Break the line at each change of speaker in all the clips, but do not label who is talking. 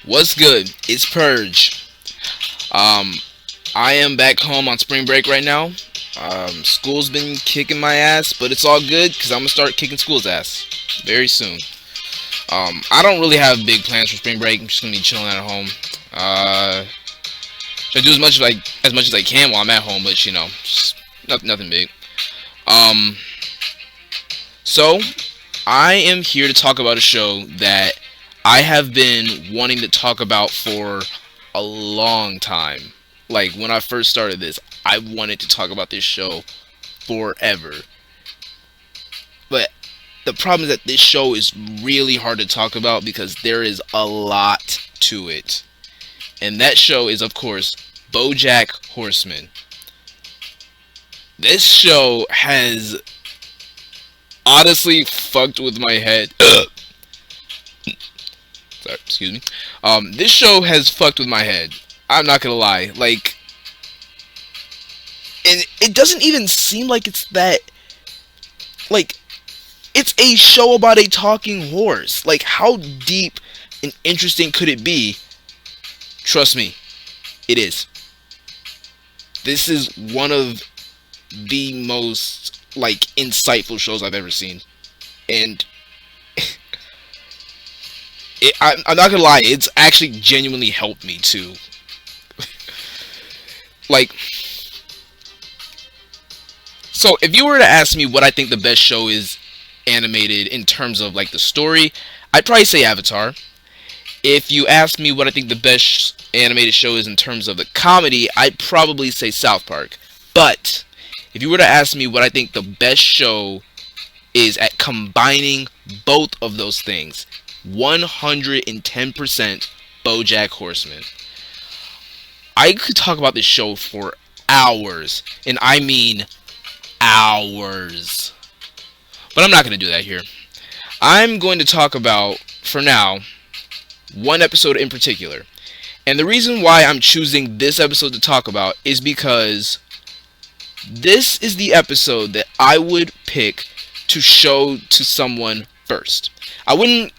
What's good? It's Purge. Um, I am back home on spring break right now. School's been kicking my ass, but it's all good because I'm gonna start kicking school's ass very soon. I don't really have big plans for spring break. I'm just gonna be chilling at home. I do as much as I can while I'm at home, but just nothing big. Um, so I am here to talk about a show that I have been wanting to talk about for a long time. Like when I first started this, I wanted to talk about this show forever. But the problem is that this show is really hard to talk about because there is a lot to it. And that show is, of course, BoJack Horseman. This show has honestly fucked with my head. Sorry, excuse me. This show has fucked with my head. I'm not gonna lie. And it doesn't even seem like it's that. Like, it's a show about a talking horse. Like, how deep and interesting could it be? Trust me, it is. This is one of the most insightful shows I've ever seen, and I'm not gonna lie, it's actually genuinely helped me too. Like, so if you were to ask me what I think the best show is animated in terms of the story, I'd probably say Avatar. If you ask me what I think the best animated show is in terms of the comedy, I'd probably say South Park. But if you were to ask me what I think the best show is at combining both of those things, 110% BoJack Horseman. I could talk about this show for hours, and I mean hours. But I'm not going to do that here. I'm going to talk about, for now, one episode in particular. And the reason why I'm choosing this episode to talk about is because this is the episode that I would pick to show to someone first. I wouldn't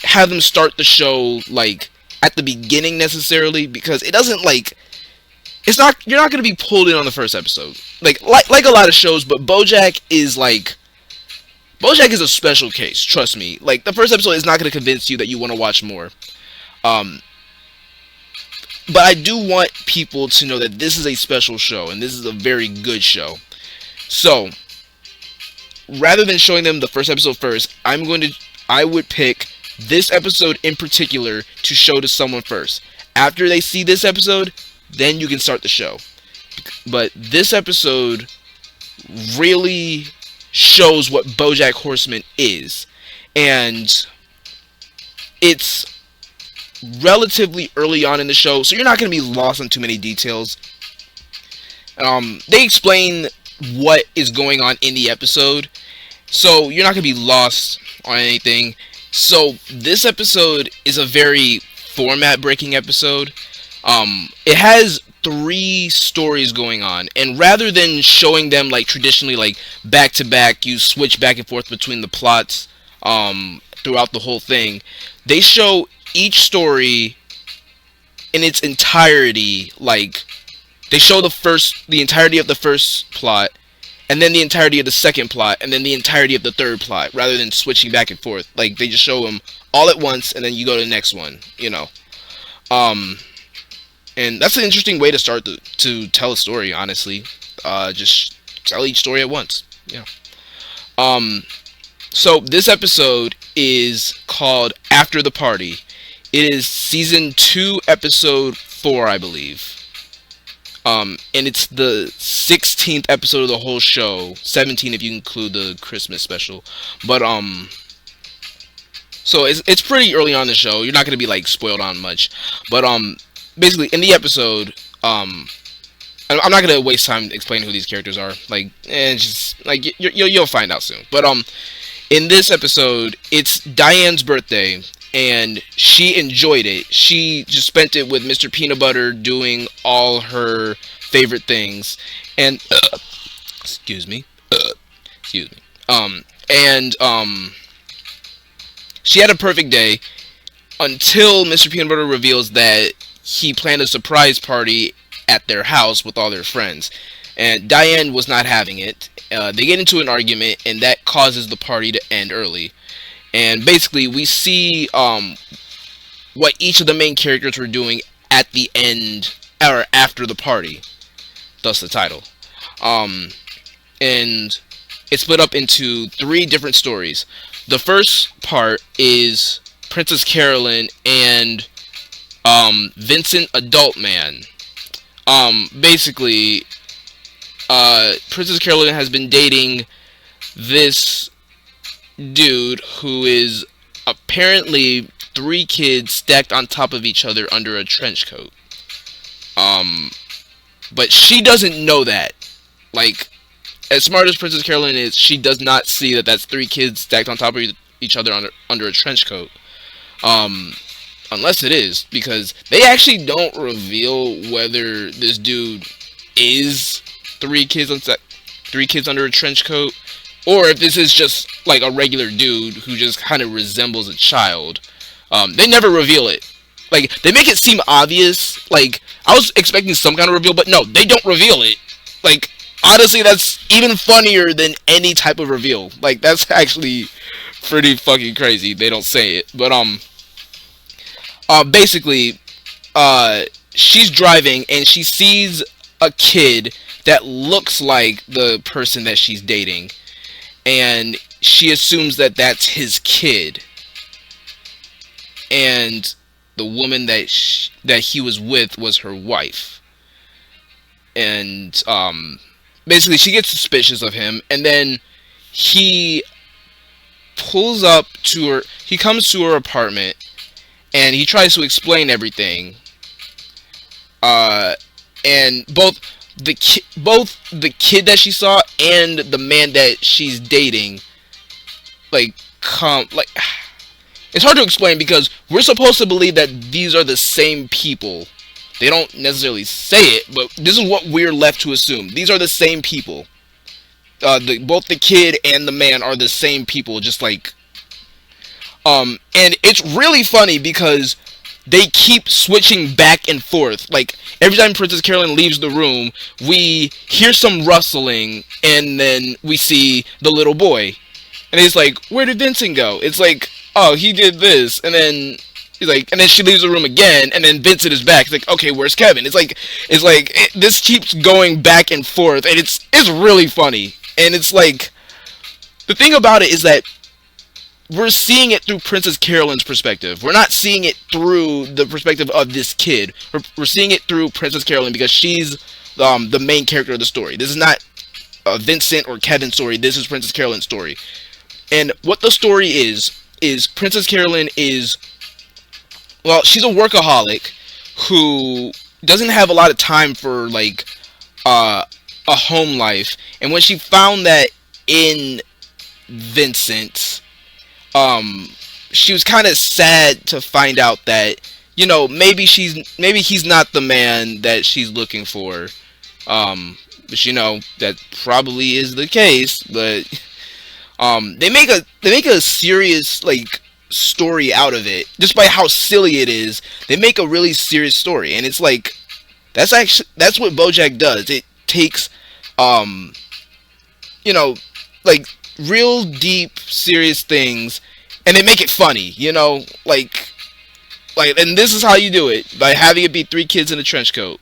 have them start the show at the beginning necessarily, because it doesn't it's not, you're not going to be pulled in on the first episode. Like a lot of shows, but BoJack is a special case, trust me. The first episode is not going to convince you that you want to watch more. Um, but I do want people to know that this is a special show, and this is a very good show. So, rather than showing them the first episode first, I would pick this episode in particular to show to someone first. After they see this episode, then you can start the show. But this episode really shows what BoJack Horseman is, and it's relatively early on in the show, so you're not going to be lost on too many details. They explain what is going on in the episode, so you're not going to be lost on anything. So this episode is a very format breaking episode. It has three stories going on, and rather than showing them traditionally back to back, you switch back and forth between the plots throughout the whole thing. They show each story in its entirety. They show the entirety of the first plot, and then the entirety of the second plot, and then the entirety of the third plot, rather than switching back and forth. They just show them all at once, and then you go to the next one. And that's an interesting way to start to tell a story, honestly. Just tell each story at once. Yeah. So this episode is called After the Party. It is season 2, episode 4, I believe. And it's the 16th episode of the whole show. 17 if you include the Christmas special. But so it's pretty early on in the show. You're not gonna be spoiled on much. But basically in the episode, I'm not gonna waste time explaining who these characters are. You'll find out soon. But in this episode, it's Diane's birthday, and she enjoyed it. She just spent it with Mr. Peanut Butter doing all her favorite things, and excuse me, excuse me. And she had a perfect day. until Mr. Peanut Butter reveals that he planned a surprise party at their house with all their friends. And Diane was not having it. They get into an argument, and that causes the party to end early. And basically, we see what each of the main characters were doing at the end or after the party. Thus the title. And it's split up into three different stories. The first part is Princess Carolyn and Vincent Adult Man. Basically, Princess Carolyn has been dating this dude who is apparently three kids stacked on top of each other under a trench coat. But she doesn't know that. Like, as smart as Princess Carolyn is, she does not see that that's three kids stacked on top of each other under a trench coat. Unless it is, because they actually don't reveal whether this dude is three kids under a trench coat, or if this is just like a regular dude who just kind of resembles a child. They never reveal it. Like, they make it seem obvious. Like, I was expecting some kind of reveal, but no, they don't reveal it. Like, honestly, that's even funnier than any type of reveal. Like, that's actually pretty fucking crazy. They don't say it, but basically, she's driving and she sees a kid that looks like the person that she's dating, and she assumes that that's his kid. And the woman that he was with was her wife. And basically, she gets suspicious of him, and then he pulls up to her. He comes to her apartment, and he tries to explain everything. And both the kid that she saw and the man that she's dating, like, it's hard to explain because we're supposed to believe that these are the same people. They don't necessarily say it, but this is what we're left to assume. These are the same people. Both the kid and the man are the same people, just like... and it's really funny because they keep switching back and forth. Like, every time Princess Carolyn leaves the room, we hear some rustling, and then we see the little boy. And he's like, where did Vincent go? It's like, oh, he did this, and then he's like, and then she leaves the room again, and then Vincent is back. It's like, okay, where's Kevin? This keeps going back and forth, and it's really funny. And it's like, the thing about it is that we're seeing it through Princess Carolyn's perspective. We're not seeing it through the perspective of this kid. We're seeing it through Princess Carolyn because she's the main character of the story. This is not Vincent or Kevin's story. This is Princess Carolyn's story. And what the story is Princess Carolyn is, well, she's a workaholic who doesn't have a lot of time for, like, a home life. And when she found that in Vincent, she was kind of sad to find out that, you know, maybe he's not the man that she's looking for. But, you know, that probably is the case. But they make a serious, like, story out of it just by how silly it is. They make a really serious story, and it's like, that's what BoJack does. It takes you know, like, real deep serious things, and they make it funny, you know, like, and this is how you do it, by having it be three kids in a trench coat.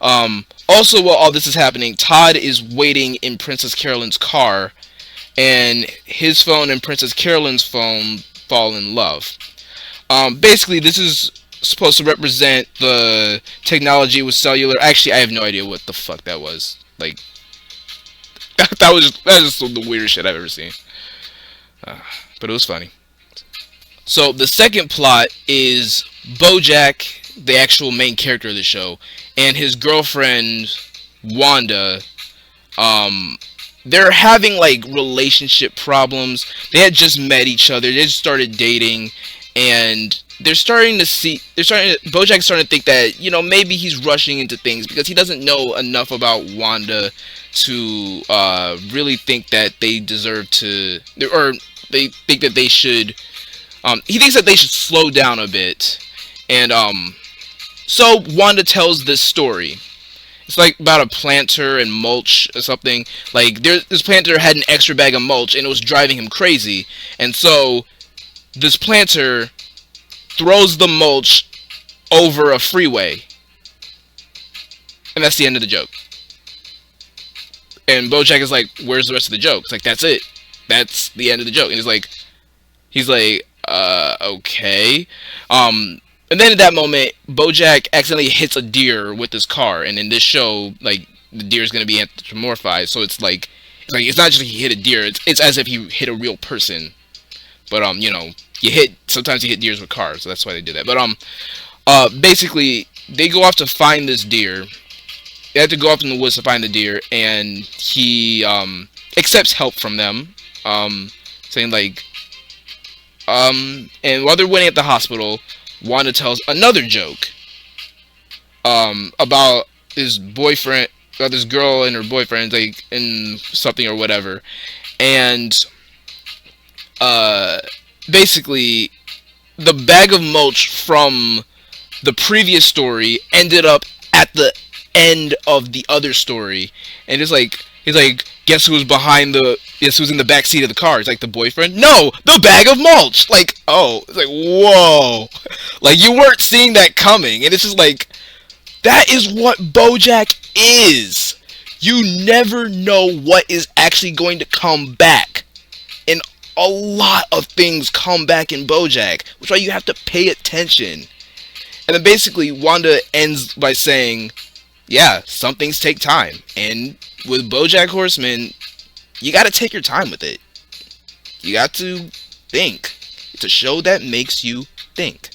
Also, while all this is happening, Todd is waiting in Princess Carolyn's car, and his phone and Princess Carolyn's phone fall in love. Basically, this is supposed to represent the technology with cellular. Actually, I have no idea what the fuck that was. Like, that was just the weirdest shit I've ever seen. But it was funny. So the second plot is BoJack, the actual main character of the show, and his girlfriend Wanda. They're having, like, relationship problems. They had just met each other. They just started dating, and BoJack's starting to think that, you know, maybe he's rushing into things because he doesn't know enough about Wanda to really think that they deserve to, or they think that they should He thinks that they should slow down a bit, and so Wanda tells this story. It's like about a planter and mulch or something. Like this planter had an extra bag of mulch and it was driving him crazy, and so this planter throws the mulch over a freeway, and that's the end of the joke. And BoJack is like, "Where's the rest of the joke?" It's like, "That's it. That's the end of the joke." And he's like, okay. And then at that moment, BoJack accidentally hits a deer with his car, and in this show, like the deer is gonna be anthropomorphized, so it's not just like he hit a deer; it's as if he hit a real person. But sometimes you hit deers with cars, so that's why they do that. But basically, they go off to find this deer. They have to go off in the woods to find the deer, and he accepts help from them, saying like, and while they're waiting at the hospital, Wanda tells another joke about his boyfriend, about this girl and her boyfriend, like in something or whatever, and basically the bag of mulch from the previous story ended up at the end of the other story, and he's like, guess who's in the back seat of the car? It's like the boyfriend. No, the bag of mulch. Like, oh, it's like, whoa, like you weren't seeing that coming, and it's just like, that is what BoJack is. You never know what is actually going to come back, and a lot of things come back in BoJack, which is why you have to pay attention. And then basically, Wanda ends by saying, yeah, some things take time. And with BoJack Horseman, you gotta take your time with it. You got to think. It's a show that makes you think.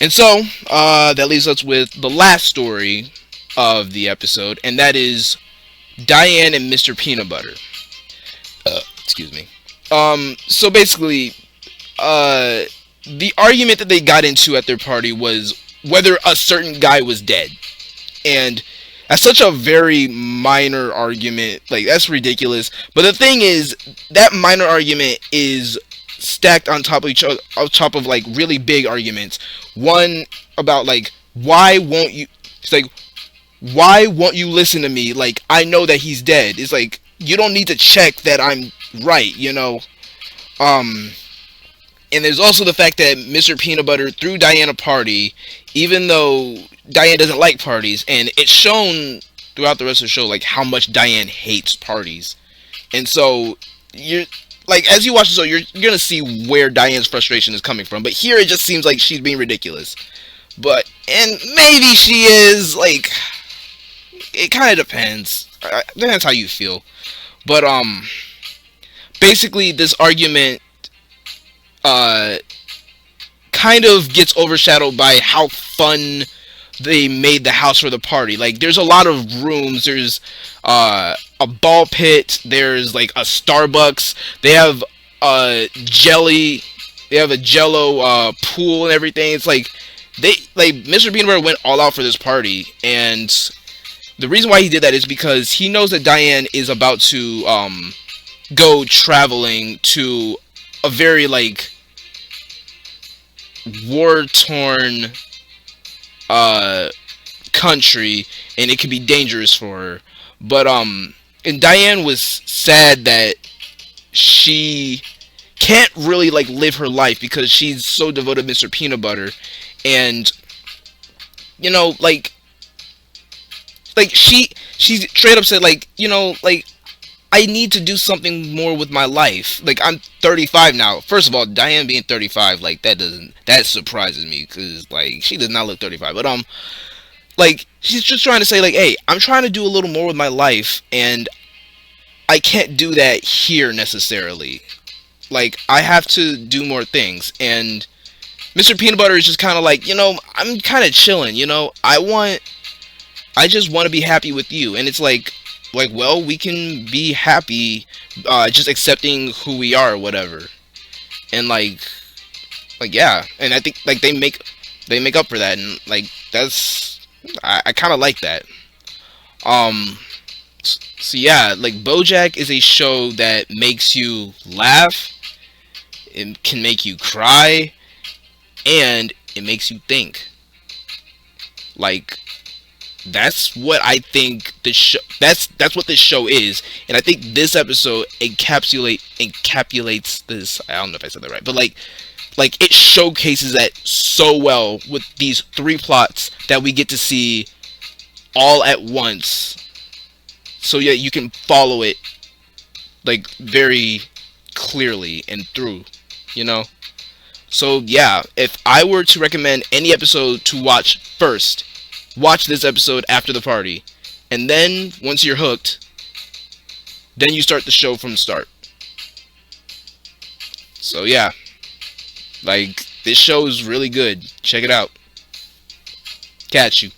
And so, that leaves us with the last story of the episode, and that is Diane and Mr. Peanut Butter. Excuse me. So basically, the argument that they got into at their party was whether a certain guy was dead. And that's such a very minor argument. Like, that's ridiculous. But the thing is, that minor argument is stacked on top of each other, on top of, like, really big arguments. One about, like, why won't you... It's like, why won't you listen to me? Like, I know that he's dead. It's like, you don't need to check that I'm right, you know? And there's also the fact that Mr. Peanut Butter threw Diane a party, even though Diane doesn't like parties, and it's shown throughout the rest of the show, like, how much Diane hates parties. And so, you're, like, as you watch the show, you're gonna see where Diane's frustration is coming from, but here it just seems like she's being ridiculous. But, and maybe she is, like, it kind of depends. Depends how you feel. But, basically, this argument kind of gets overshadowed by how fun they made the house for the party. Like, there's a lot of rooms. There's a ball pit. There's like a Starbucks. They have jelly. They have a Jello pool and everything. It's like Mr. Peanut Butter went all out for this party, and the reason why he did that is because he knows that Diane is about to go traveling to a very, like, war-torn country, and it could be dangerous for her. But and Diane was sad that she can't really, like, live her life because she's so devoted to Mr. Peanut Butter, and you know, like she's straight up said, like, you know, like, I need to do something more with my life. Like, I'm 35 now. First of all, Diane being 35, like, that surprises me, because, like, she does not look 35. But, like, she's just trying to say, like, hey, I'm trying to do a little more with my life, and I can't do that here, necessarily. Like, I have to do more things, and Mr. Peanut Butter is just kind of like, you know, I'm kind of chilling, you know, I just want to be happy with you, and it's like, well, we can be happy just accepting who we are or whatever. And like yeah, and I think, like, they make up for that, and, like, that's, I kind of like that. So yeah, like, BoJack is a show that makes you laugh, It can make you cry, and it makes you think. Like, that's what I think the show. That's what this show is, and I think this episode encapsulates this. I don't know if I said that right, but like it showcases that so well with these three plots that we get to see all at once. So yeah, you can follow it like very clearly and through, you know. So yeah, if I were to recommend any episode to watch first, watch this episode after the party, and then once you're hooked, then you start the show from the start. So yeah, like this show is really good. Check it out. Catch you.